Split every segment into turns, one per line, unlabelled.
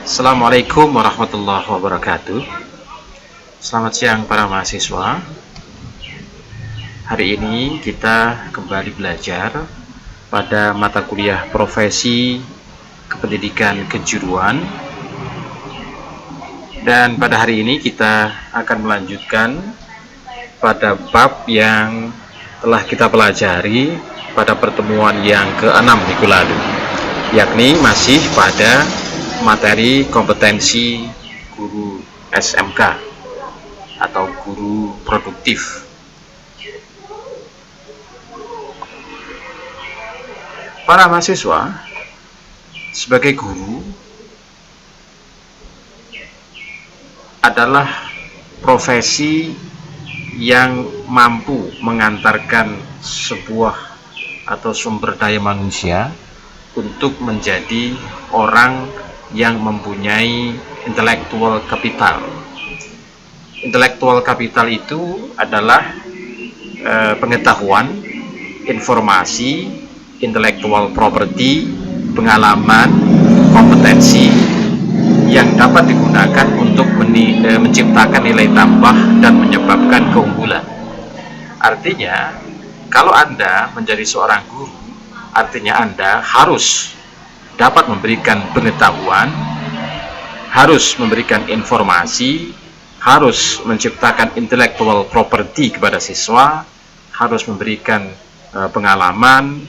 Assalamualaikum warahmatullahi wabarakatuh. Selamat siang para mahasiswa. Hari ini kita kembali belajar pada mata kuliah profesi kependidikan kejuruan. Dan pada hari ini kita akan melanjutkan pada bab yang telah kita pelajari pada pertemuan yang ke-6 minggu lalu, yakni masih pada materi kompetensi guru SMK atau guru produktif. Para mahasiswa, sebagai guru adalah profesi yang mampu mengantarkan sebuah atau sumber daya manusia untuk menjadi orang yang mempunyai intellectual capital. Intellectual capital itu adalah pengetahuan, informasi, intellectual property, pengalaman, kompetensi yang dapat digunakan untuk menciptakan nilai tambah dan menyebabkan keunggulan. Artinya, kalau Anda menjadi seorang guru, artinya Anda harus dapat memberikan pengetahuan, harus memberikan informasi, harus menciptakan intellectual property kepada siswa, harus memberikan pengalaman,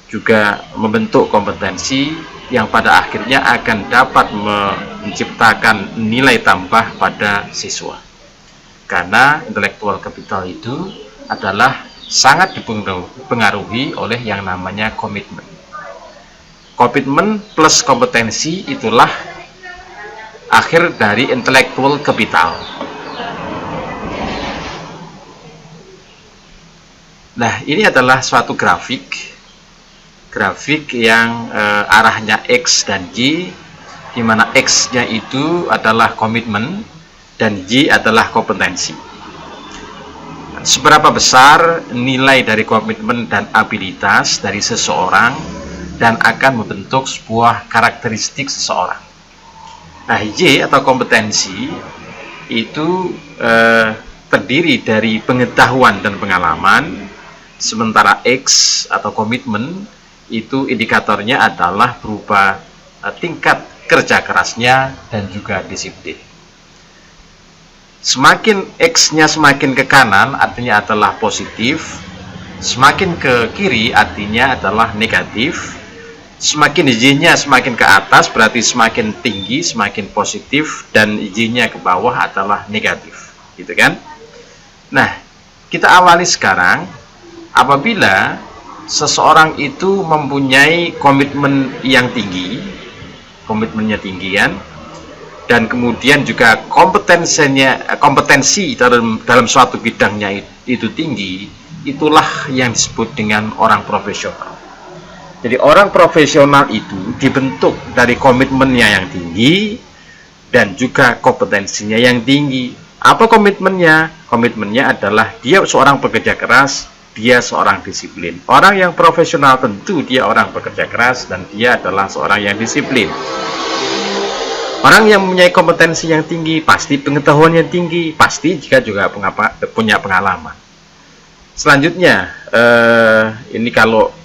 juga membentuk kompetensi yang pada akhirnya akan dapat menciptakan nilai tambah pada siswa. Karena intellectual capital itu adalah sangat dipengaruhi oleh yang namanya komitmen. Komitmen plus kompetensi itulah akhir dari intellectual capital. Nah, ini adalah suatu grafik yang arahnya X dan Y, di mana X-nya itu adalah komitmen dan Y adalah kompetensi. Seberapa besar nilai dari komitmen dan abilitas dari seseorang dan akan membentuk sebuah karakteristik seseorang. Nah, Y atau kompetensi itu terdiri dari pengetahuan dan pengalaman, sementara X atau komitmen itu indikatornya adalah berupa tingkat kerja kerasnya dan juga disiplin. Semakin X-nya semakin ke kanan artinya adalah positif, semakin ke kiri artinya adalah negatif, semakin Y-nya semakin ke atas berarti semakin tinggi, semakin positif, dan Y-nya ke bawah adalah negatif, gitu kan? Nah, kita awali sekarang. Apabila seseorang itu mempunyai komitmen yang tinggi, komitmennya tinggi kan, dan kemudian juga kompetensi dalam suatu bidangnya itu tinggi, itulah yang disebut dengan orang profesional. Jadi orang profesional itu dibentuk dari komitmennya yang tinggi dan juga kompetensinya yang tinggi. Apa komitmennya? Komitmennya adalah dia seorang pekerja keras, dia seorang disiplin. Orang yang profesional tentu dia orang pekerja keras dan dia adalah seorang yang disiplin. Orang yang mempunyai kompetensi yang tinggi pasti pengetahuan yang tinggi, pasti juga punya pengalaman. Selanjutnya, ini kalau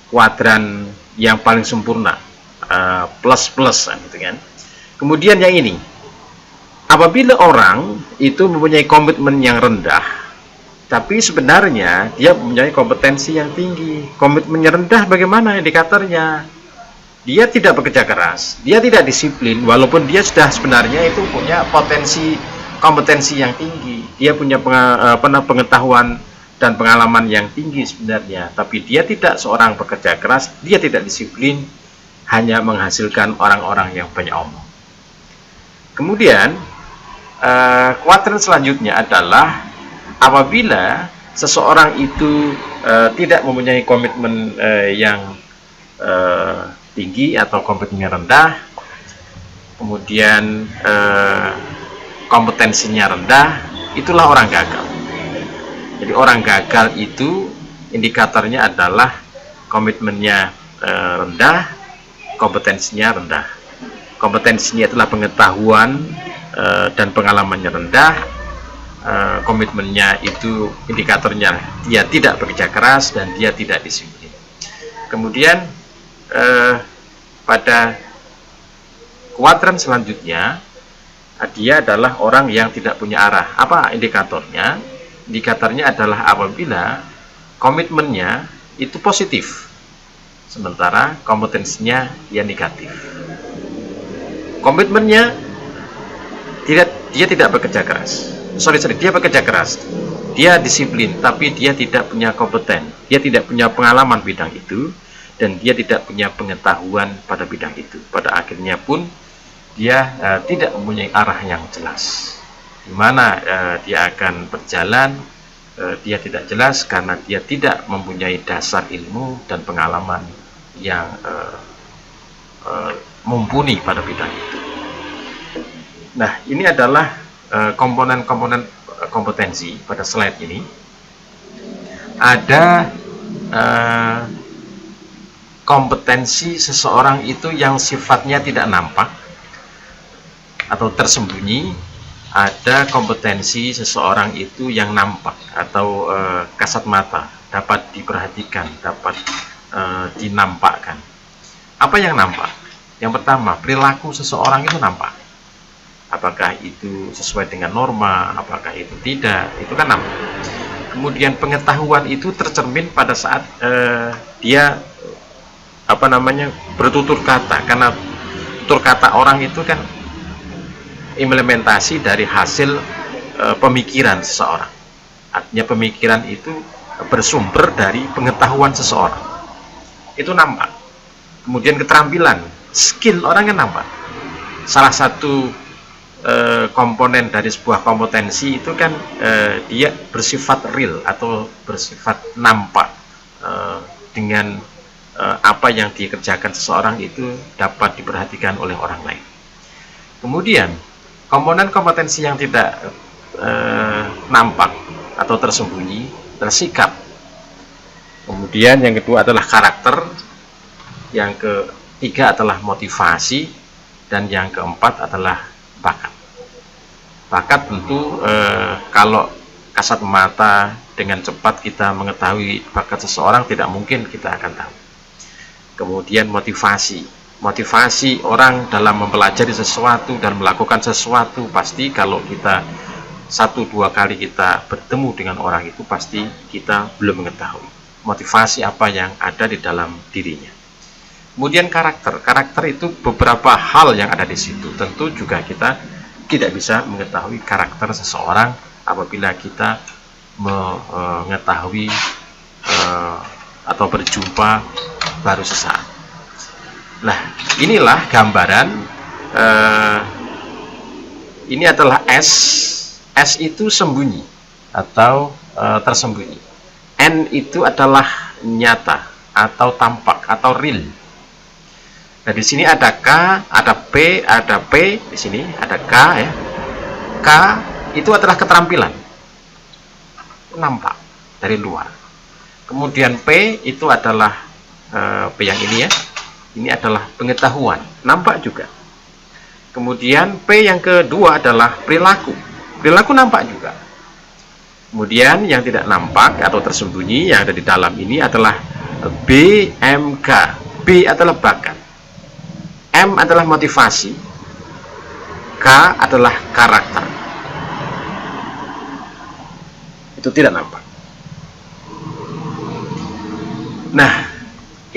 kuadran yang paling sempurna, plus gitu kan. Kemudian yang ini, apabila orang itu mempunyai komitmen yang rendah, tapi sebenarnya dia mempunyai kompetensi yang tinggi. Komitmennya rendah bagaimana indikatornya? Dia tidak bekerja keras, dia tidak disiplin, walaupun dia sudah sebenarnya itu punya kompetensi yang tinggi. Dia punya pengetahuan dan pengalaman yang tinggi sebenarnya, tapi dia tidak seorang pekerja keras, dia tidak disiplin, hanya menghasilkan orang-orang yang banyak omong. Kemudian kuadran selanjutnya adalah apabila seseorang itu tidak mempunyai komitmen yang tinggi atau komitmennya rendah, kemudian kompetensinya rendah, itulah orang gagal. Jadi orang gagal itu indikatornya adalah komitmennya rendah, kompetensinya rendah. kompetensinya adalah pengetahuan dan pengalamannya rendah, komitmennya itu indikatornya dia tidak bekerja keras dan dia tidak disiplin. Kemudian pada kuadran selanjutnya, dia adalah orang yang tidak punya arah. Apa indikatornya? Indikatornya adalah apabila komitmennya itu positif, sementara kompetensinya ya negatif. Komitmennya dia tidak bekerja keras. Dia bekerja keras. Dia disiplin, tapi dia tidak punya kompeten. Dia tidak punya pengalaman bidang itu, dan dia tidak punya pengetahuan pada bidang itu. Pada akhirnya pun dia tidak mempunyai arah yang jelas. Di mana dia akan berjalan, dia tidak jelas karena dia tidak mempunyai dasar ilmu dan pengalaman yang mumpuni pada bidang itu. Nah, ini adalah komponen-komponen kompetensi pada slide ini. Ada kompetensi seseorang itu yang sifatnya tidak nampak atau tersembunyi. Ada kompetensi seseorang itu yang nampak atau kasat mata, dapat diperhatikan, dapat dinampakkan. Apa yang nampak? Yang pertama, perilaku seseorang itu nampak. Apakah itu sesuai dengan norma, apakah itu tidak, itu kan nampak. Kemudian pengetahuan itu tercermin pada saat dia bertutur kata, karena tutur kata orang itu kan implementasi dari hasil pemikiran seseorang. Artinya pemikiran itu bersumber dari pengetahuan seseorang. Itu nampak. Kemudian keterampilan, skill orang kan nampak. Salah satu komponen dari sebuah kompetensi itu kan dia bersifat real atau bersifat nampak, dengan apa yang dikerjakan seseorang itu dapat diperhatikan oleh orang lain. Kemudian komponen kompetensi yang tidak nampak atau tersembunyi adalah sikap. Kemudian yang kedua adalah karakter, yang ketiga adalah motivasi, dan yang keempat adalah bakat. Bakat tentu kalau kasat mata dengan cepat kita mengetahui bakat seseorang tidak mungkin kita akan tahu. Kemudian motivasi orang dalam mempelajari sesuatu dan melakukan sesuatu, pasti kalau kita 1-2 kali kita bertemu dengan orang itu, pasti kita belum mengetahui motivasi apa yang ada di dalam dirinya. Kemudian karakter itu beberapa hal yang ada di situ. Tentu juga kita tidak bisa mengetahui karakter seseorang apabila kita mengetahui atau berjumpa baru sesaat. Nah, inilah gambaran. Ini adalah S. S itu sembunyi atau tersembunyi. N itu adalah nyata atau tampak atau real. Nah, di sini ada K, ada P, ada P, di sini ada K ya. K itu adalah keterampilan, nampak dari luar. Kemudian P itu adalah P yang ini ya. Ini adalah pengetahuan, nampak juga. Kemudian P yang kedua adalah perilaku. Perilaku nampak juga. Kemudian yang tidak nampak atau tersembunyi yang ada di dalam ini adalah BMK. B adalah bakat. M adalah motivasi. K adalah karakter. Itu tidak nampak. Nah,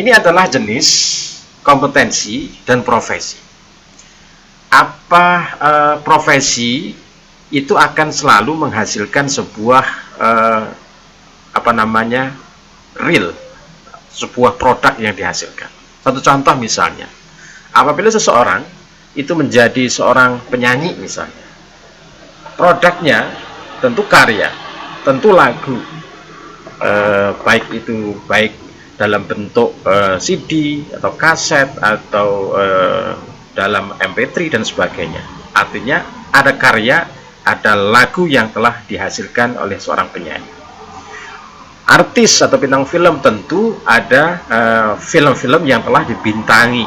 ini adalah jenis kompetensi dan profesi. Apa profesi itu akan selalu menghasilkan sebuah real, sebuah produk yang dihasilkan. Satu contoh misalnya, apabila seseorang itu menjadi seorang penyanyi misalnya, produknya tentu karya, tentu lagu, baik dalam bentuk CD atau kaset atau dalam MP3 dan sebagainya. Artinya ada karya, ada lagu yang telah dihasilkan oleh seorang penyanyi. Artis atau bintang film tentu ada film-film yang telah dibintangi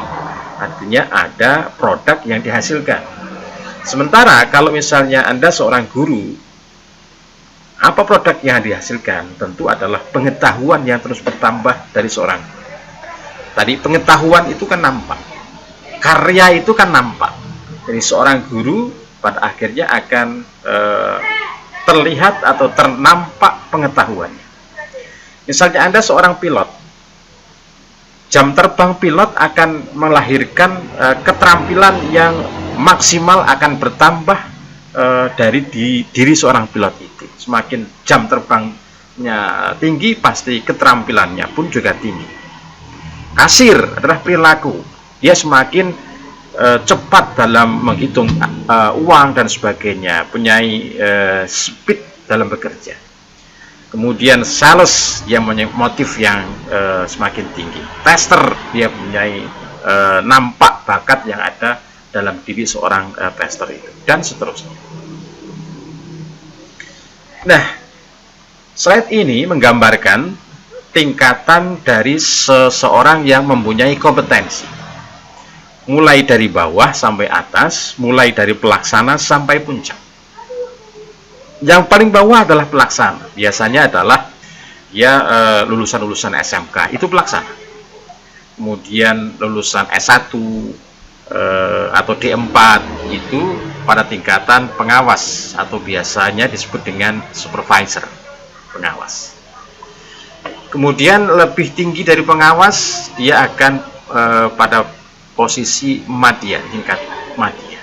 artinya ada produk yang dihasilkan. Sementara kalau misalnya Anda seorang guru, apa produk yang dihasilkan? Tentu adalah pengetahuan yang terus bertambah dari seorang. Tadi pengetahuan itu kan nampak, karya itu kan nampak. Jadi seorang guru pada akhirnya akan terlihat atau ternampak pengetahuannya. Misalnya Anda seorang pilot, jam terbang pilot akan melahirkan keterampilan yang maksimal akan bertambah dari diri seorang pilot itu. Semakin jam terbangnya tinggi, pasti keterampilannya pun juga tinggi. Kasir adalah perilaku, dia semakin cepat dalam menghitung uang dan sebagainya, punya speed dalam bekerja. Kemudian sales, dia punya motif yang semakin tinggi. Tester, dia punya nampak bakat yang ada dalam diri seorang tester itu, dan seterusnya. Nah, slide ini menggambarkan tingkatan dari seseorang yang mempunyai kompetensi, mulai dari bawah sampai atas, mulai dari pelaksana sampai puncak. Yang paling bawah adalah pelaksana, biasanya adalah ya lulusan-lulusan SMK, itu pelaksana. Kemudian lulusan S1 atau D4 itu pada tingkatan pengawas, atau biasanya disebut dengan supervisor, pengawas. Kemudian lebih tinggi dari pengawas, dia akan pada posisi madya, tingkat madya.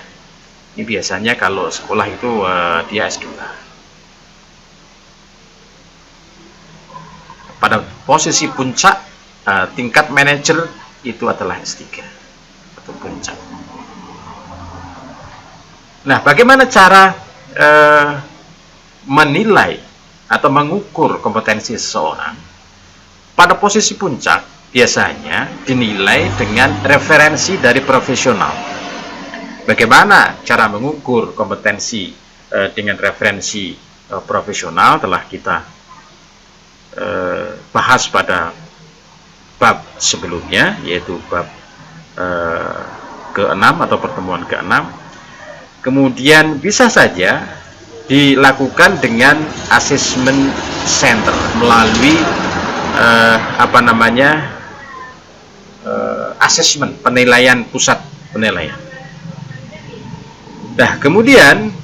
Ini biasanya kalau sekolah itu dia S2. Pada posisi puncak, tingkat manajer itu adalah S3 atau puncak. Nah, bagaimana cara menilai atau mengukur kompetensi seseorang? Pada posisi puncak biasanya dinilai dengan referensi dari profesional. Bagaimana cara mengukur kompetensi dengan referensi profesional telah kita bahas pada bab sebelumnya, yaitu bab ke-6 atau pertemuan ke-6. Kemudian bisa saja dilakukan dengan assessment center melalui assessment, penilaian pusat penilaian. Nah, kemudian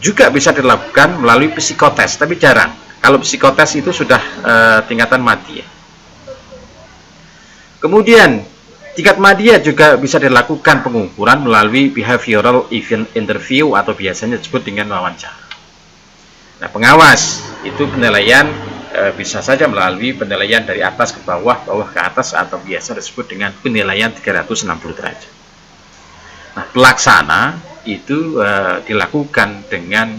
juga bisa dilakukan melalui psikotes, tapi jarang. Kalau psikotes itu sudah tingkatan madya. Kemudian tingkat madya juga bisa dilakukan pengukuran melalui behavioral interview atau biasanya disebut dengan wawancara. Nah, pengawas itu penilaian bisa saja melalui penilaian dari atas ke bawah, bawah ke atas, atau biasa disebut dengan penilaian 360 derajat. Nah, pelaksana itu dilakukan dengan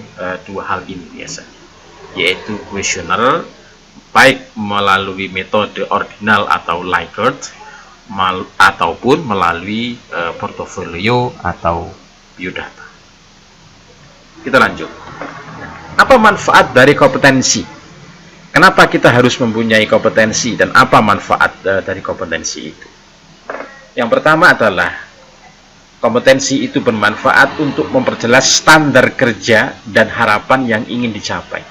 dua hal ini biasanya, yaitu kuesioner, baik melalui metode ordinal atau Likert, ataupun melalui portofolio atau biodata. Kita lanjut. Apa manfaat dari kompetensi? Kenapa kita harus mempunyai kompetensi dan apa manfaat dari kompetensi itu? Yang pertama adalah kompetensi itu bermanfaat untuk memperjelas standar kerja dan harapan yang ingin dicapai.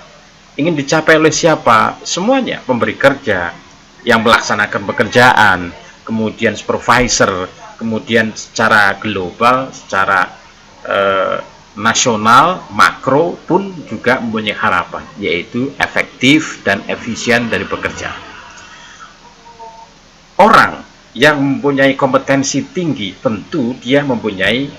Ingin dicapai oleh siapa? Semuanya, pemberi kerja, yang melaksanakan pekerjaan, kemudian supervisor, kemudian secara global, secara nasional, makro pun juga mempunyai harapan, yaitu efektif dan efisien dari pekerjaan. Orang yang mempunyai kompetensi tinggi tentu dia mempunyai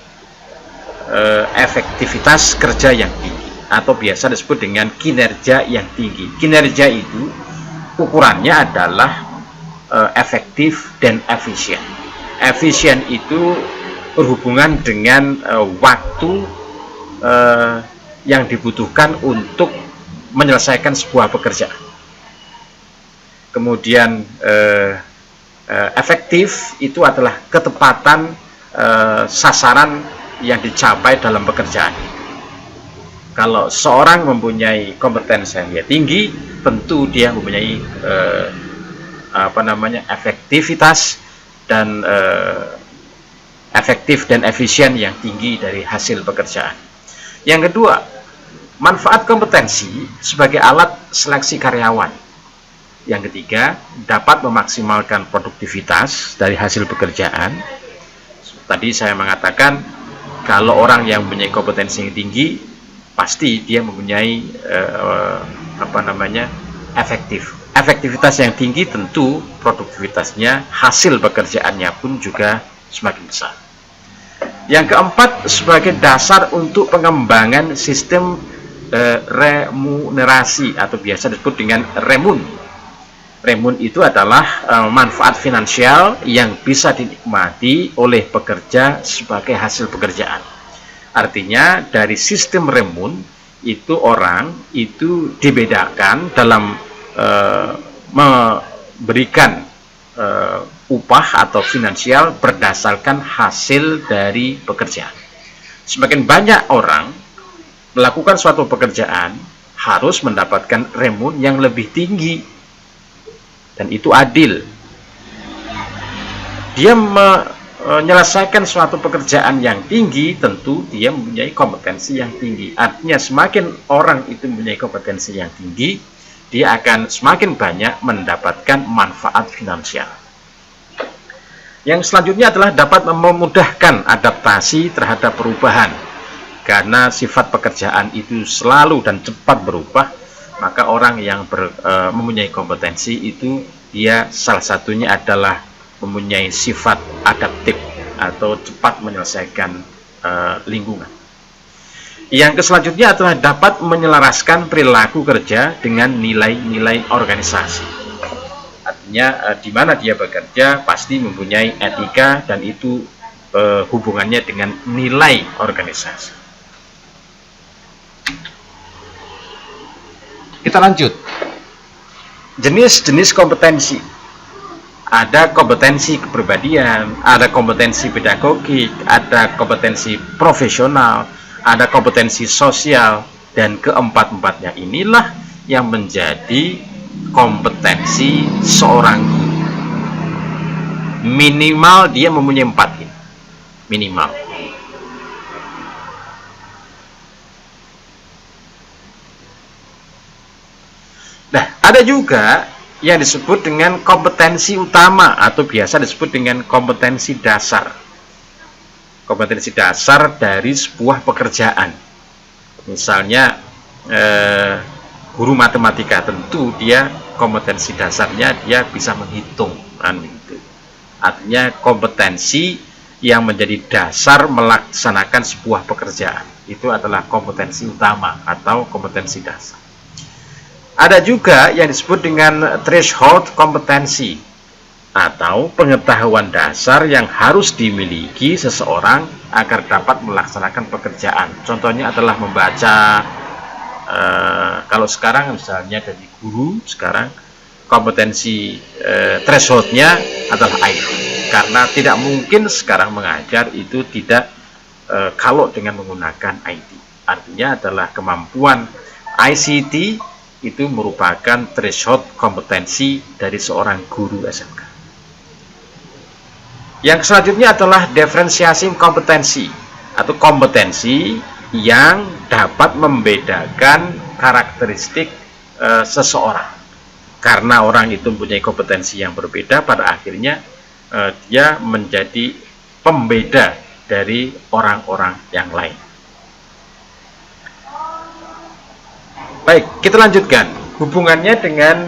efektivitas kerja yang tinggi, atau biasa disebut dengan kinerja yang tinggi. Kinerja itu ukurannya adalah efektif dan efisien. Efisien itu berhubungan dengan waktu yang dibutuhkan untuk menyelesaikan sebuah pekerjaan. Kemudian efektif itu adalah ketepatan sasaran yang dicapai dalam pekerjaan. Kalau seorang mempunyai kompetensi yang tinggi, tentu dia mempunyai efektivitas dan efektif dan efisien yang tinggi dari hasil pekerjaan. Yang kedua, manfaat kompetensi sebagai alat seleksi karyawan. Yang ketiga, dapat memaksimalkan produktivitas dari hasil pekerjaan. Tadi saya mengatakan, kalau orang yang mempunyai kompetensi yang tinggi, pasti dia mempunyai efektivitas yang tinggi, tentu produktivitasnya, hasil pekerjaannya pun juga semakin besar. Yang keempat, sebagai dasar untuk pengembangan sistem remunerasi atau biasa disebut dengan remun. Remun itu adalah manfaat finansial yang bisa dinikmati oleh pekerja sebagai hasil pekerjaan. Artinya dari sistem remun itu orang itu dibedakan dalam memberikan upah atau finansial berdasarkan hasil dari pekerjaan. Semakin banyak orang melakukan suatu pekerjaan harus mendapatkan remun yang lebih tinggi. Dan itu adil. Dia menyelesaikan suatu pekerjaan yang tinggi, tentu dia mempunyai kompetensi yang tinggi. Artinya semakin orang itu mempunyai kompetensi yang tinggi, dia akan semakin banyak mendapatkan manfaat finansial. Yang selanjutnya adalah dapat memudahkan adaptasi terhadap perubahan. Karena sifat pekerjaan itu selalu dan cepat berubah, maka orang yang mempunyai kompetensi itu dia salah satunya adalah mempunyai sifat adaptif atau cepat menyelesaikan lingkungan. Yang selanjutnya adalah dapat menyelaraskan perilaku kerja dengan nilai-nilai organisasi. Artinya di mana dia bekerja pasti mempunyai etika, dan itu hubungannya dengan nilai organisasi. Kita lanjut. Jenis-jenis kompetensi. Ada kompetensi kepribadian, ada kompetensi pedagogik, ada kompetensi profesional, ada kompetensi sosial, dan keempat-empatnya inilah yang menjadi kompetensi seorang guru. Minimal dia mempunyai 4 ini. Minimal. Nah, ada juga yang disebut dengan kompetensi utama atau biasa disebut dengan kompetensi dasar. Kompetensi dasar dari sebuah pekerjaan. Misalnya guru matematika, tentu dia kompetensi dasarnya dia bisa menghitung, kan gitu. Artinya kompetensi yang menjadi dasar melaksanakan sebuah pekerjaan itu adalah kompetensi utama atau kompetensi dasar. Ada juga yang disebut dengan threshold kompetensi atau pengetahuan dasar yang harus dimiliki seseorang agar dapat melaksanakan pekerjaan. Contohnya adalah membaca. Kalau sekarang misalnya dari guru, sekarang kompetensi thresholdnya adalah IT, karena tidak mungkin sekarang mengajar itu tidak kalau dengan menggunakan IT. Artinya adalah kemampuan ICT itu merupakan threshold kompetensi dari seorang guru SMK. Yang selanjutnya adalah diferensiasi kompetensi atau kompetensi yang dapat membedakan karakteristik seseorang. Karena orang itu mempunyai kompetensi yang berbeda, pada akhirnya dia menjadi pembeda dari orang-orang yang lain. Baik, kita lanjutkan hubungannya dengan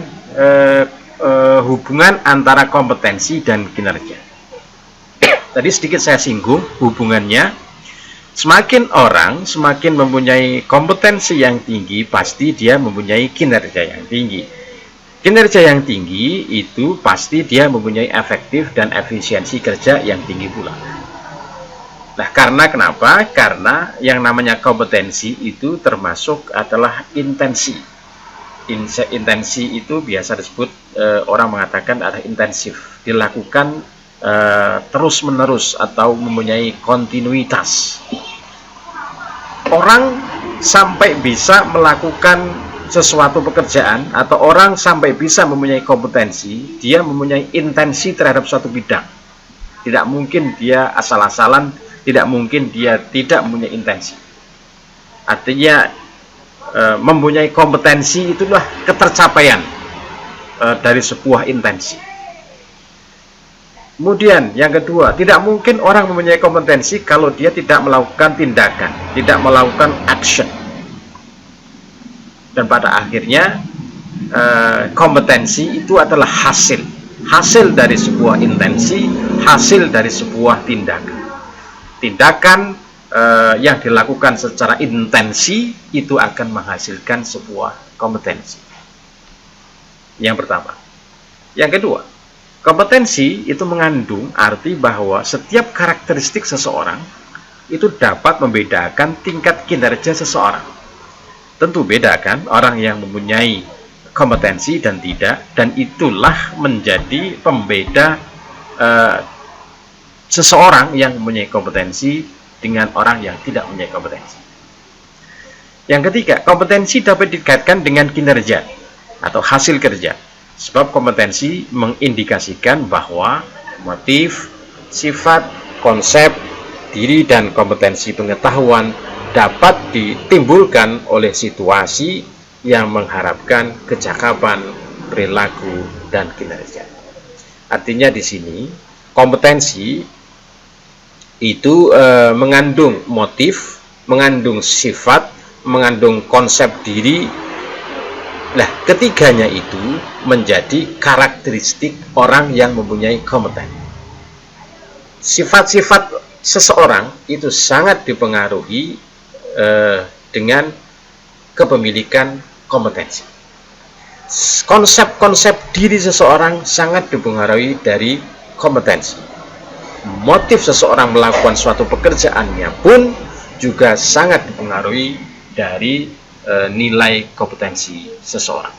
hubungan antara kompetensi dan kinerja. Tadi sedikit saya singgung hubungannya. Semakin orang semakin mempunyai kompetensi yang tinggi, pasti dia mempunyai kinerja yang tinggi. Kinerja yang tinggi itu pasti dia mempunyai efektif dan efisiensi kerja yang tinggi pula. Nah, karena kenapa? Karena yang namanya kompetensi itu termasuk adalah intensi. Intensi itu biasa disebut orang mengatakan adalah intensif, dilakukan terus-menerus atau mempunyai kontinuitas. Orang sampai bisa melakukan sesuatu pekerjaan atau orang sampai bisa mempunyai kompetensi, dia mempunyai intensi terhadap suatu bidang. Tidak mungkin dia asal-asalan, tidak mungkin dia tidak mempunyai intensi. Artinya mempunyai kompetensi itulah ketercapaian dari sebuah intensi. Kemudian yang kedua, tidak mungkin orang mempunyai kompetensi kalau dia tidak melakukan tindakan, tidak melakukan action. Dan pada akhirnya kompetensi itu adalah hasil dari sebuah intensi, hasil dari sebuah tindakan. Tindakan yang dilakukan secara intensi itu akan menghasilkan sebuah kompetensi. Yang pertama. Yang kedua, kompetensi itu mengandung arti bahwa setiap karakteristik seseorang itu dapat membedakan tingkat kinerja seseorang. Tentu beda kan orang yang mempunyai kompetensi dan tidak, dan itulah menjadi pembeda seseorang yang mempunyai kompetensi dengan orang yang tidak mempunyai kompetensi. Yang ketiga, kompetensi dapat dikaitkan dengan kinerja atau hasil kerja. Sebab kompetensi mengindikasikan bahwa motif, sifat, konsep, diri, dan kompetensi pengetahuan dapat ditimbulkan oleh situasi yang mengharapkan kecakapan, perilaku, dan kinerja. Artinya di sini kompetensi itu mengandung motif, mengandung sifat, mengandung konsep diri. Nah, ketiganya itu menjadi karakteristik orang yang mempunyai kompeten. Sifat-sifat seseorang itu sangat dipengaruhi dengan kepemilikan kompetensi. Konsep-konsep diri seseorang sangat dipengaruhi dari kompetensi. Motif seseorang melakukan suatu pekerjaannya pun juga sangat dipengaruhi dari nilai kompetensi seseorang.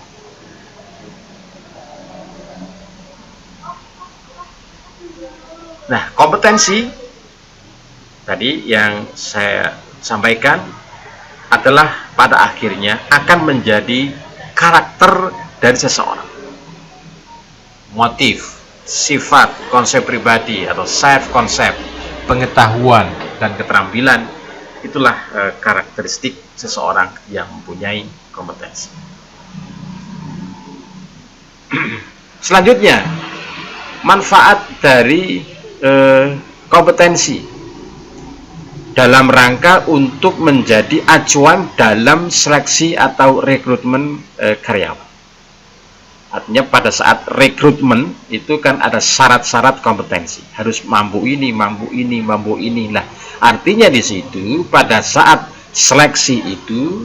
Nah, kompetensi tadi yang saya sampaikan adalah pada akhirnya akan menjadi karakter dari seseorang. Motif, sifat, konsep pribadi atau self-konsep, pengetahuan, dan keterampilan, itulah karakteristik seseorang yang mempunyai kompetensi. Selanjutnya, manfaat dari kompetensi dalam rangka untuk menjadi acuan dalam seleksi atau rekrutmen karyawan. Artinya pada saat rekrutmen itu kan ada syarat-syarat kompetensi, harus mampu ini, mampu ini, mampu ini. Nah, artinya di situ pada saat seleksi itu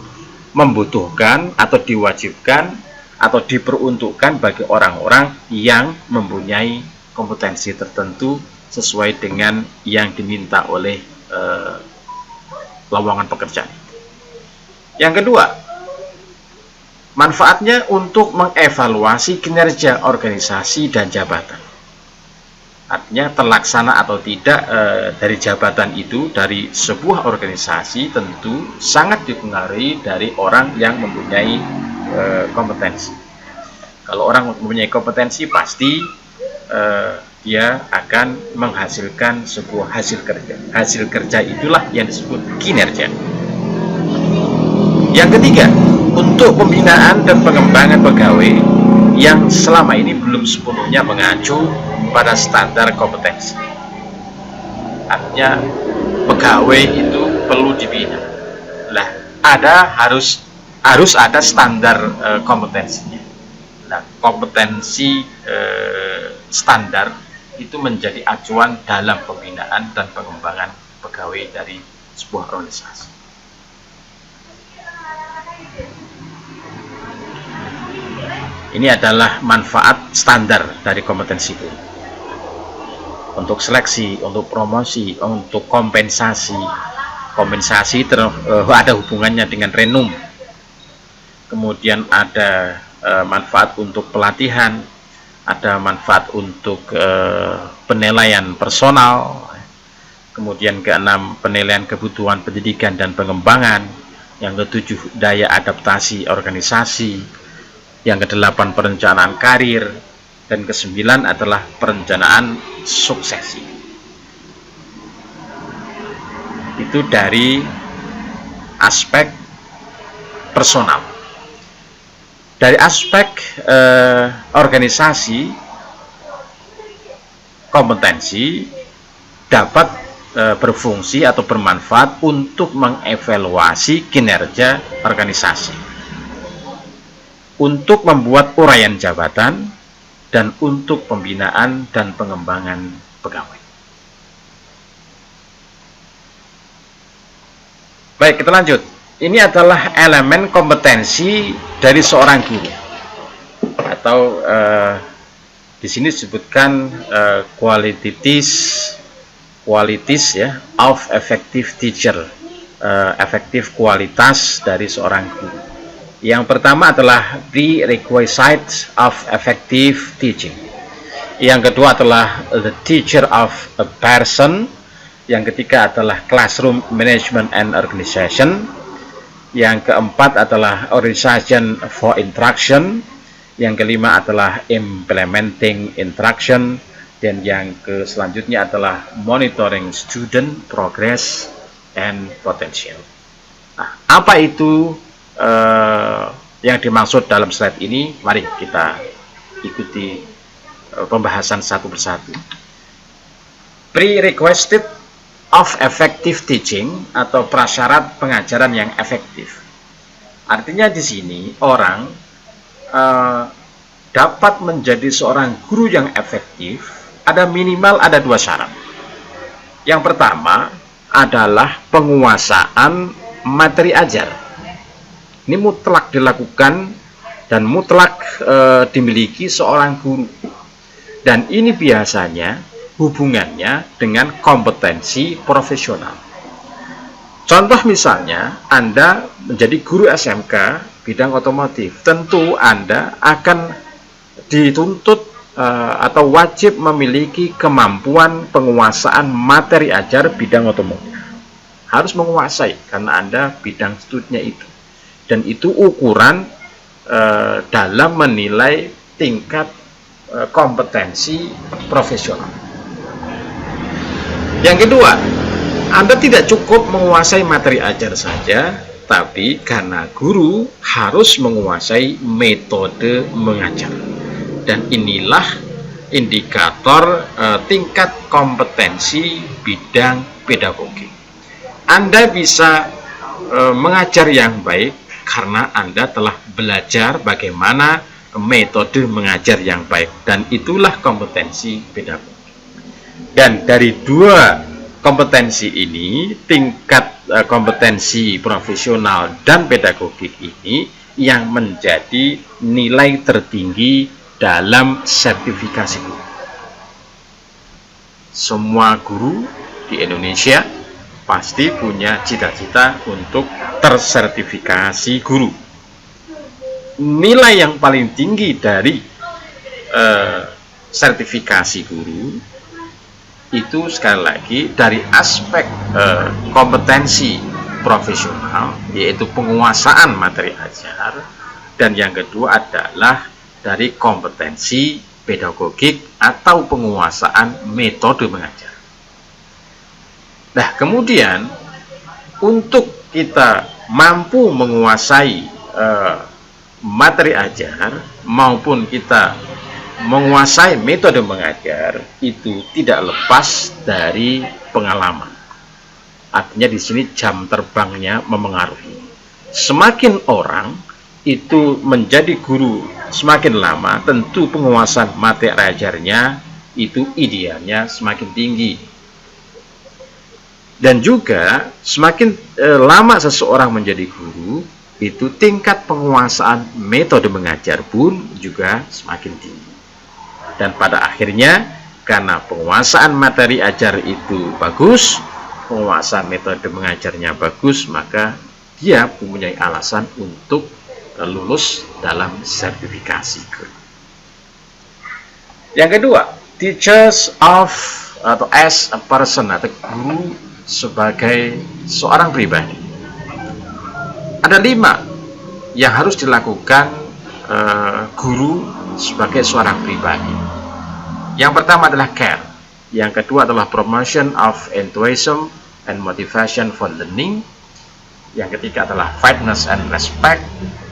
membutuhkan atau diwajibkan atau diperuntukkan bagi orang-orang yang mempunyai kompetensi tertentu sesuai dengan yang diminta oleh lowongan pekerjaan. Yang kedua, manfaatnya untuk mengevaluasi kinerja organisasi dan jabatan. Artinya terlaksana atau tidak dari jabatan itu, dari sebuah organisasi tentu sangat dipengaruhi dari orang yang mempunyai kompetensi. Kalau orang mempunyai kompetensi pasti dia akan menghasilkan sebuah hasil kerja. Hasil kerja itulah yang disebut kinerja. Yang ketiga, untuk pembinaan dan pengembangan pegawai yang selama ini belum sepenuhnya mengacu pada standar kompetensi. Artinya pegawai itu perlu dibina. Nah, harus ada standar kompetensinya. Nah, kompetensi standar itu menjadi acuan dalam pembinaan dan pengembangan pegawai dari sebuah organisasi. Ini adalah manfaat standar dari kompetensi itu. Untuk seleksi, untuk promosi, untuk kompensasi. Kompensasi ada hubungannya dengan renum. Kemudian ada manfaat untuk pelatihan, ada manfaat untuk penilaian personal. Kemudian keenam, penilaian kebutuhan pendidikan dan pengembangan. Yang ketujuh, daya adaptasi organisasi. Yang kedelapan, perencanaan karir. Dan kesembilan adalah perencanaan suksesi. itu dari aspek personal. Dari aspek organisasi, kompetensi dapat berfungsi atau bermanfaat untuk mengevaluasi kinerja organisasi, untuk membuat uraian jabatan, dan untuk pembinaan dan pengembangan pegawai. Baik, kita lanjut. Ini adalah elemen kompetensi dari seorang guru, atau di sini disebutkan qualities ya, of effective teacher, efektif kualitas dari seorang guru. Yang pertama adalah prerequisites of effective teaching. Yang kedua adalah the teacher of a person. Yang ketiga adalah classroom management and organization. Yang keempat adalah organization for instruction. Yang kelima adalah implementing instruction. Dan yang selanjutnya adalah monitoring student progress and potential. Nah, apa itu yang dimaksud dalam slide ini? Mari kita ikuti pembahasan satu persatu. Prerequisite of effective teaching atau prasyarat pengajaran yang efektif. Artinya di sini orang dapat menjadi seorang guru yang efektif ada minimal ada dua syarat. Yang pertama adalah penguasaan materi ajar. Ini mutlak dilakukan dan mutlak dimiliki seorang guru. Dan ini biasanya hubungannya dengan kompetensi profesional. Contoh misalnya, Anda menjadi guru SMK bidang otomotif. Tentu Anda akan dituntut atau wajib memiliki kemampuan penguasaan materi ajar bidang otomotif. Harus menguasai karena Anda bidang studinya itu. Dan itu ukuran dalam menilai tingkat kompetensi profesional. Yang kedua, Anda tidak cukup menguasai materi ajar saja, tapi karena guru harus menguasai metode mengajar. Dan inilah indikator tingkat kompetensi bidang pedagogi. Anda bisa mengajar yang baik karena Anda telah belajar bagaimana metode mengajar yang baik, dan itulah kompetensi pedagogi. Dan dari dua kompetensi ini, tingkat kompetensi profesional dan pedagogik ini yang menjadi nilai tertinggi dalam sertifikasi guru. Semua guru di Indonesia pasti punya cita-cita untuk tersertifikasi guru. Nilai yang paling tinggi dari sertifikasi guru itu sekali lagi dari aspek kompetensi profesional, yaitu penguasaan materi ajar, dan yang kedua adalah dari kompetensi pedagogik atau penguasaan metode mengajar. Nah, kemudian untuk kita mampu menguasai materi ajar maupun kita menguasai metode mengajar, itu tidak lepas dari pengalaman. Artinya di sini jam terbangnya memengaruhi. Semakin orang itu menjadi guru semakin lama, tentu penguasaan materi ajarnya itu idealnya semakin tinggi. Dan juga semakin lama seseorang menjadi guru, itu tingkat penguasaan metode mengajar pun juga semakin tinggi. Dan pada akhirnya, karena penguasaan materi ajar itu bagus, penguasaan metode mengajarnya bagus, maka dia mempunyai alasan untuk lulus dalam sertifikasi guru. Yang kedua, teachers of atau as a person, atau guru sebagai seorang pribadi. Ada 5 yang harus dilakukan guru sebagai seorang pribadi. Yang pertama adalah care. Yang kedua adalah promotion of enthusiasm. and motivation for learning. Yang ketiga adalah fairness and respect.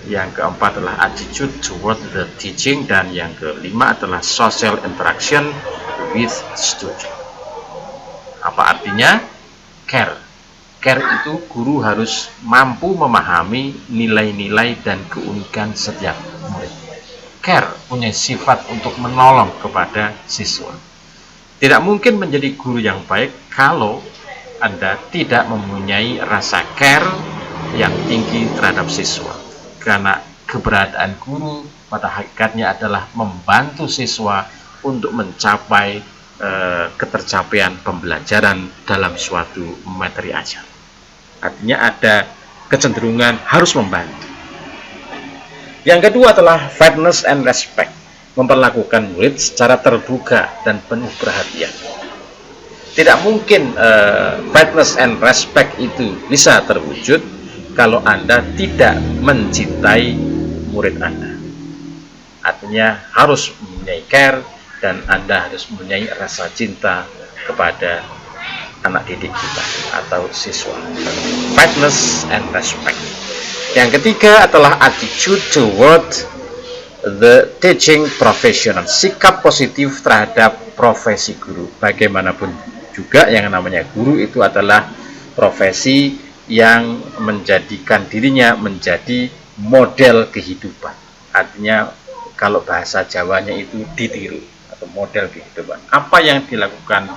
Yang keempat adalah attitude toward the teaching, dan yang kelima adalah social interaction with student. Apa artinya? Care. Care itu guru harus mampu memahami nilai-nilai dan keunikan setiap murid. Care punya sifat untuk menolong kepada siswa. Tidak mungkin menjadi guru yang baik kalau Anda tidak mempunyai rasa care yang tinggi terhadap siswa. Karena keberadaan guru pada hakikatnya adalah membantu siswa untuk mencapai ketercapaian pembelajaran dalam suatu materi ajar. Artinya ada kecenderungan harus membantu. Yang kedua adalah fairness and respect, memperlakukan murid secara terbuka dan penuh perhatian. Tidak mungkin fairness and respect itu bisa terwujud kalau Anda tidak mencintai murid Anda. Artinya harus mempunyai care, dan Anda harus mempunyai rasa cinta kepada anak didik kita atau siswa. Fairness and respect. Yang ketiga adalah attitude toward the teaching professional, sikap positif terhadap profesi guru. Bagaimanapun juga yang namanya guru itu adalah profesi yang menjadikan dirinya menjadi model kehidupan. Artinya kalau bahasa Jawanya itu ditiru atau model kehidupan. Apa yang dilakukan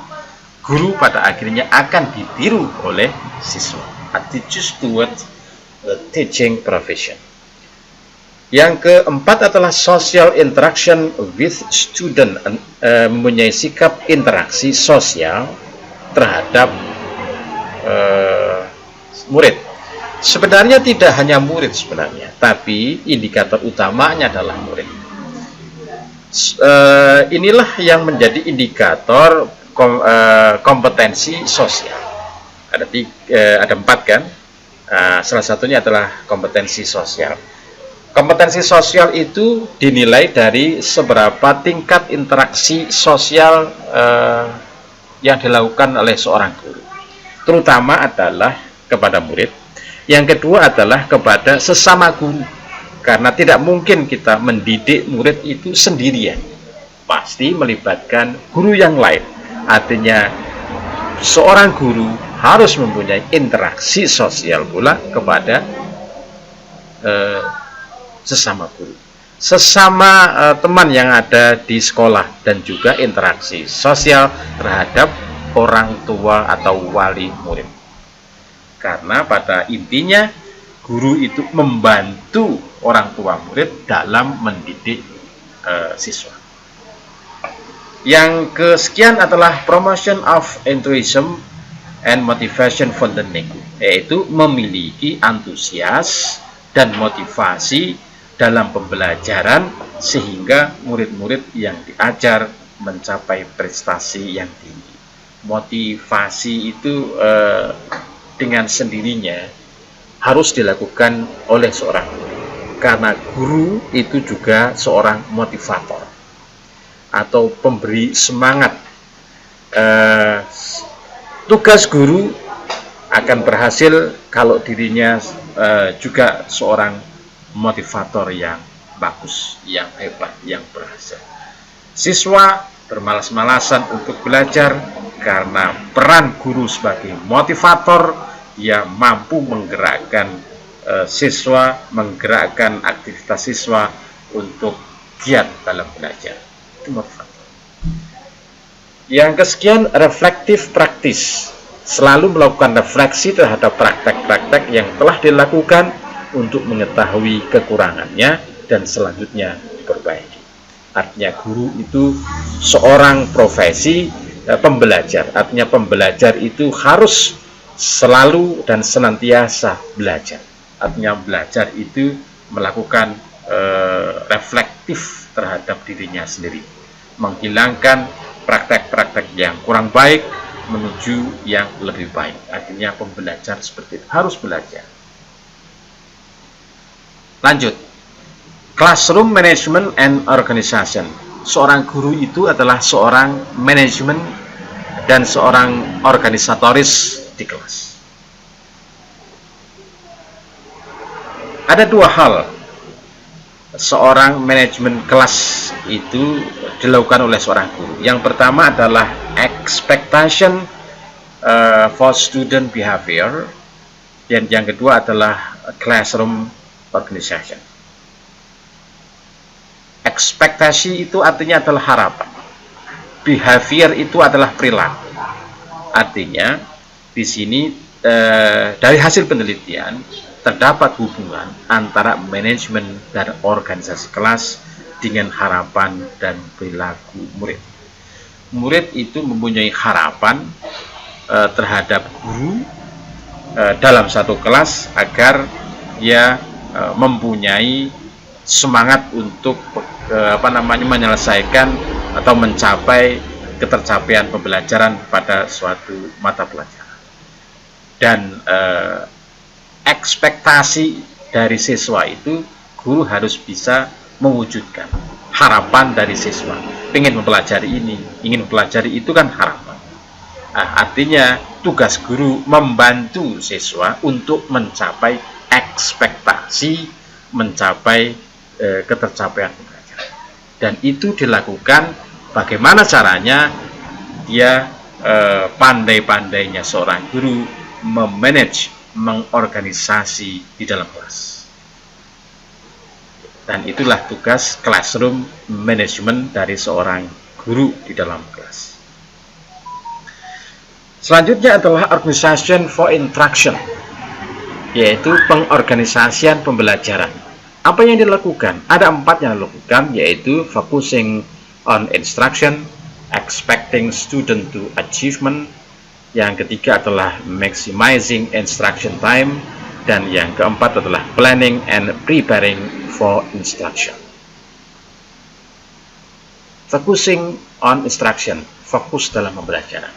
guru pada akhirnya akan ditiru oleh siswa. Attitude toward the teaching profession. Yang keempat adalah social interaction with student, mempunyai sikap interaksi sosial terhadap murid. Sebenarnya tidak hanya murid sebenarnya, tapi indikator utamanya adalah murid. Inilah yang menjadi indikator kompetensi sosial. Ada 4 kan? Salah satunya adalah kompetensi sosial. Kompetensi sosial itu dinilai dari seberapa tingkat interaksi sosial yang dilakukan oleh seorang guru, terutama adalah kepada murid. Yang kedua adalah kepada sesama guru, karena tidak mungkin kita mendidik murid itu sendirian, pasti melibatkan guru yang lain. Artinya seorang guru harus mempunyai interaksi sosial pula kepada sesama guru, sesama teman yang ada di sekolah, dan juga interaksi sosial terhadap orang tua atau wali murid. Karena pada intinya guru itu membantu orang tua murid dalam mendidik siswa. Yang kesekian adalah promotion of enthusiasm and motivation for learning, yaitu memiliki antusias dan motivasi dalam pembelajaran sehingga murid-murid yang diajar mencapai prestasi yang tinggi. Motivasi itu dengan sendirinya harus dilakukan oleh seorang guru, karena guru itu juga seorang motivator atau pemberi semangat. Tugas guru akan berhasil kalau dirinya juga seorang motivator yang bagus, yang hebat, yang berhasil. Siswa bermalas-malasan untuk belajar karena peran guru sebagai motivator yang mampu menggerakkan siswa, menggerakkan aktivitas siswa untuk giat dalam belajar. Itu motivator. Yang kesekian, reflective practice, selalu melakukan refleksi terhadap praktek-praktek yang telah dilakukan untuk mengetahui kekurangannya dan selanjutnya diperbaiki. Artinya guru itu seorang profesi pembelajar. Artinya pembelajar itu harus selalu dan senantiasa belajar. Artinya belajar itu melakukan reflektif terhadap dirinya sendiri, menghilangkan praktek-praktek yang kurang baik menuju yang lebih baik. Artinya pembelajar seperti itu harus belajar. Lanjut, classroom management and organization. Seorang guru itu adalah seorang manajemen dan seorang organisatoris di kelas. Ada dua hal seorang manajemen kelas itu dilakukan oleh seorang guru. Yang pertama adalah expectation for student behavior, dan yang kedua adalah classroom organization. Ekspektasi itu artinya adalah harapan. Behavior itu adalah perilaku. Artinya di sini dari hasil penelitian terdapat hubungan antara manajemen dan organisasi kelas dengan harapan dan perilaku murid. Murid itu mempunyai harapan terhadap guru dalam satu kelas agar dia mempunyai semangat untuk menyelesaikan atau mencapai ketercapaian pembelajaran pada suatu mata pelajaran. Dan ekspektasi dari siswa itu guru harus bisa mewujudkan harapan dari siswa. Ingin mempelajari ini, ingin mempelajari itu kan harapan. Artinya tugas guru membantu siswa untuk mencapai ekspektasi, mencapai ketercapaian pembelajaran. Dan itu dilakukan bagaimana caranya? Dia pandai-pandainya seorang guru memanage, mengorganisasi di dalam kelas. Dan itulah tugas classroom management dari seorang guru di dalam kelas. Selanjutnya adalah organization for instruction, yaitu pengorganisasian pembelajaran. Apa yang dilakukan? Ada 4 yang dilakukan, yaitu focusing on instruction, expecting student to achievement, yang ketiga adalah maximizing instruction time, dan yang keempat adalah planning and preparing for instruction. Focusing on instruction, fokus dalam pembelajaran.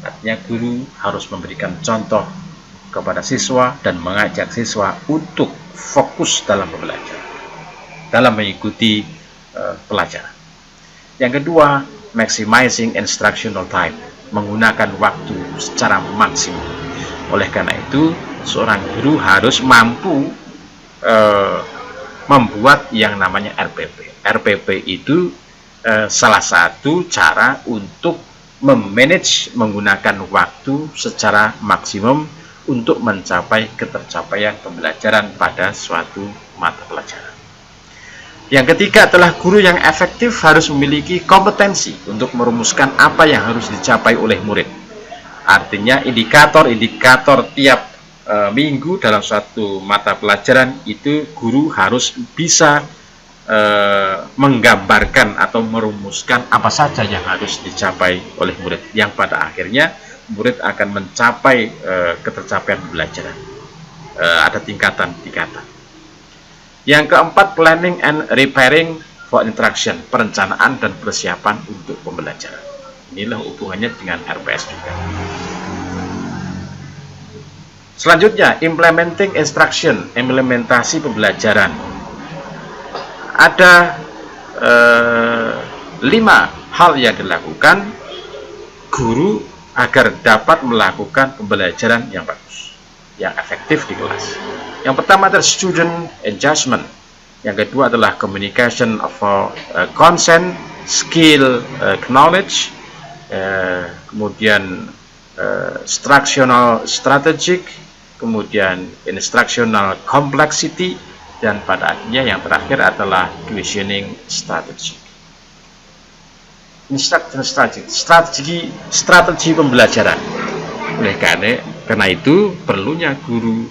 Artinya guru harus memberikan contoh kepada siswa dan mengajak siswa untuk fokus dalam pembelajaran, dalam mengikuti pelajaran. Yang kedua, maximizing instructional time, menggunakan waktu secara maksimum. Oleh karena itu, seorang guru harus mampu membuat yang namanya RPP. RPP itu salah satu cara untuk memanage, menggunakan waktu secara maksimum untuk mencapai ketercapaian pembelajaran pada suatu mata pelajaran. Yang ketiga adalah guru yang efektif harus memiliki kompetensi untuk merumuskan apa yang harus dicapai oleh murid. Artinya indikator-indikator tiap minggu dalam suatu mata pelajaran itu guru harus bisa menggambarkan atau merumuskan apa saja yang harus dicapai oleh murid, yang pada akhirnya murid akan mencapai ketercapaian pembelajaran. Ada tingkatan-tingkatan. Yang keempat, planning and preparing for instruction, perencanaan dan persiapan untuk pembelajaran. Inilah hubungannya dengan RPS juga. Selanjutnya, implementing instruction, implementasi pembelajaran. Ada 5 hal yang dilakukan guru agar dapat melakukan pembelajaran yang bagus, yang efektif di kelas. Yang pertama adalah student engagement. Yang kedua adalah communication of consent, skill, knowledge, kemudian instructional strategic, kemudian instructional complexity, dan pada akhirnya yang terakhir adalah questioning strategy. Strategi pembelajaran. Oleh karena itu perlunya guru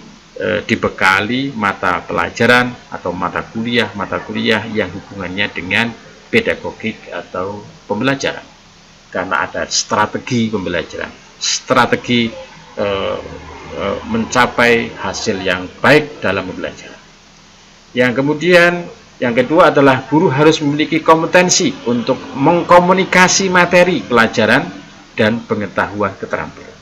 dibekali mata pelajaran atau mata kuliah yang hubungannya dengan pedagogik atau pembelajaran, karena ada strategi pembelajaran, strategi mencapai hasil yang baik dalam pembelajaran. Yang kedua adalah guru harus memiliki kompetensi untuk mengkomunikasi materi pelajaran dan pengetahuan keterampilan.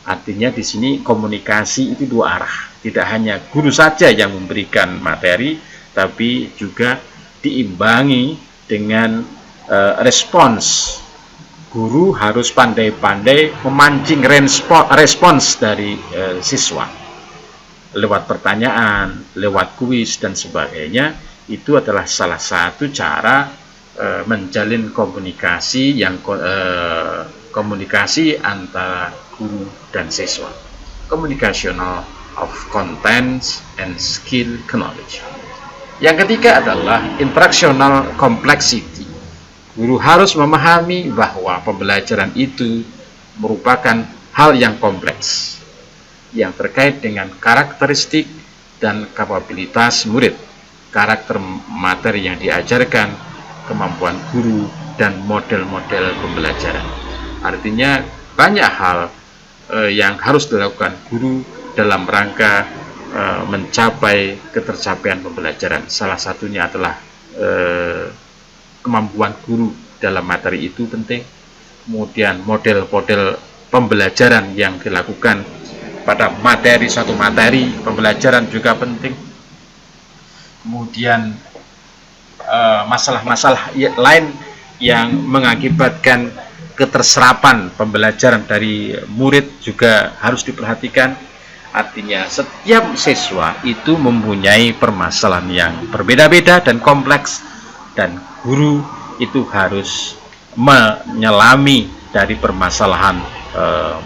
Artinya di sini komunikasi itu 2 arah. Tidak hanya guru saja yang memberikan materi, tapi juga diimbangi dengan respons guru harus pandai-pandai memancing respons dari siswa lewat pertanyaan, lewat kuis dan sebagainya. Itu adalah salah satu cara menjalin komunikasi yang komunikasi antara guru dan siswa. Communicational of contents and skill knowledge. Yang ketiga adalah interactional complexity. Guru harus memahami bahwa pembelajaran itu merupakan hal yang kompleks yang terkait dengan karakteristik dan kapabilitas murid, karakter materi yang diajarkan, kemampuan guru, dan model-model pembelajaran. Artinya banyak hal yang harus dilakukan guru dalam rangka mencapai ketercapaian pembelajaran. Salah satunya adalah kemampuan guru dalam materi itu penting. Kemudian model-model pembelajaran yang dilakukan pada suatu materi pembelajaran juga penting. Kemudian masalah-masalah lain yang mengakibatkan keterserapan pembelajaran dari murid juga harus diperhatikan. Artinya setiap siswa itu mempunyai permasalahan yang berbeda-beda dan kompleks, dan guru itu harus menyelami dari permasalahan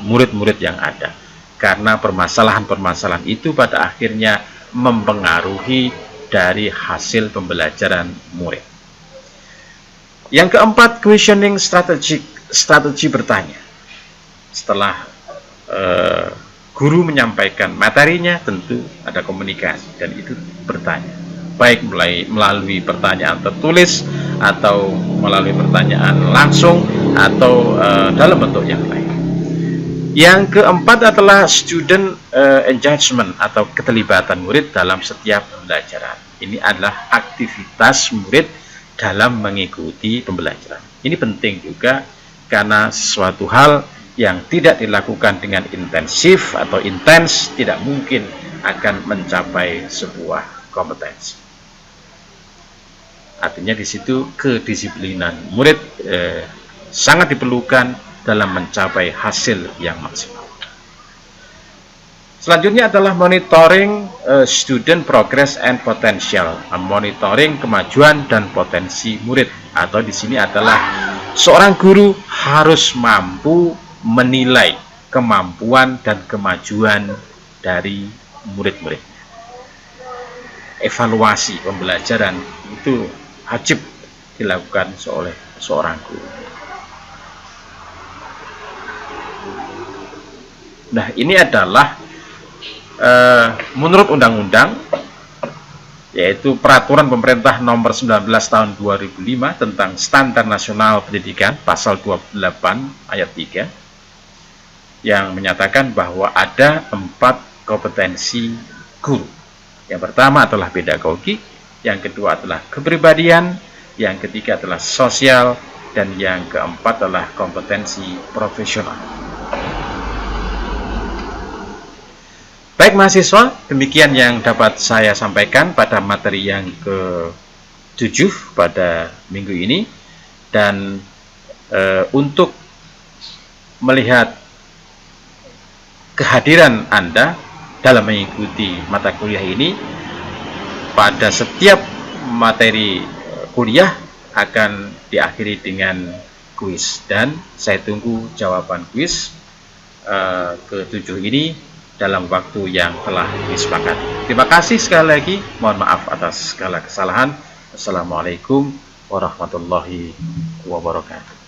murid-murid yang ada, karena permasalahan-permasalahan itu pada akhirnya mempengaruhi dari hasil pembelajaran murid. Yang keempat, questioning strategi bertanya. Setelah guru menyampaikan materinya, tentu ada komunikasi, dan itu bertanya, baik melalui pertanyaan tertulis atau melalui pertanyaan langsung atau dalam bentuk yang lain. Yang keempat adalah student engagement atau keterlibatan murid dalam setiap pembelajaran. Ini adalah aktivitas murid dalam mengikuti pembelajaran. Ini penting juga karena sesuatu hal yang tidak dilakukan dengan intensif atau intens tidak mungkin akan mencapai sebuah kompetensi. Artinya di situ kedisiplinan murid sangat diperlukan dalam mencapai hasil yang maksimal. Selanjutnya adalah monitoring student progress and potential, monitoring kemajuan dan potensi murid, atau di sini adalah seorang guru harus mampu menilai kemampuan dan kemajuan dari murid-muridnya. Evaluasi pembelajaran itu wajib dilakukan oleh seorang guru. Nah, ini adalah menurut undang-undang, yaitu Peraturan Pemerintah Nomor 19 Tahun 2005 tentang Standar Nasional Pendidikan, pasal 28 ayat 3, yang menyatakan bahwa ada 4 kompetensi guru. Yang pertama adalah pedagogi, yang kedua adalah kepribadian, yang ketiga adalah sosial, dan yang keempat adalah kompetensi profesional. Baik mahasiswa, demikian yang dapat saya sampaikan pada materi yang ke-7 pada minggu ini. Dan untuk melihat kehadiran Anda dalam mengikuti mata kuliah ini, pada setiap materi kuliah akan diakhiri dengan kuis, dan saya tunggu jawaban kuis ke-7 ini dalam waktu yang telah disepakati. Terima kasih sekali lagi, mohon maaf atas segala kesalahan. Assalamualaikum warahmatullahi wabarakatuh.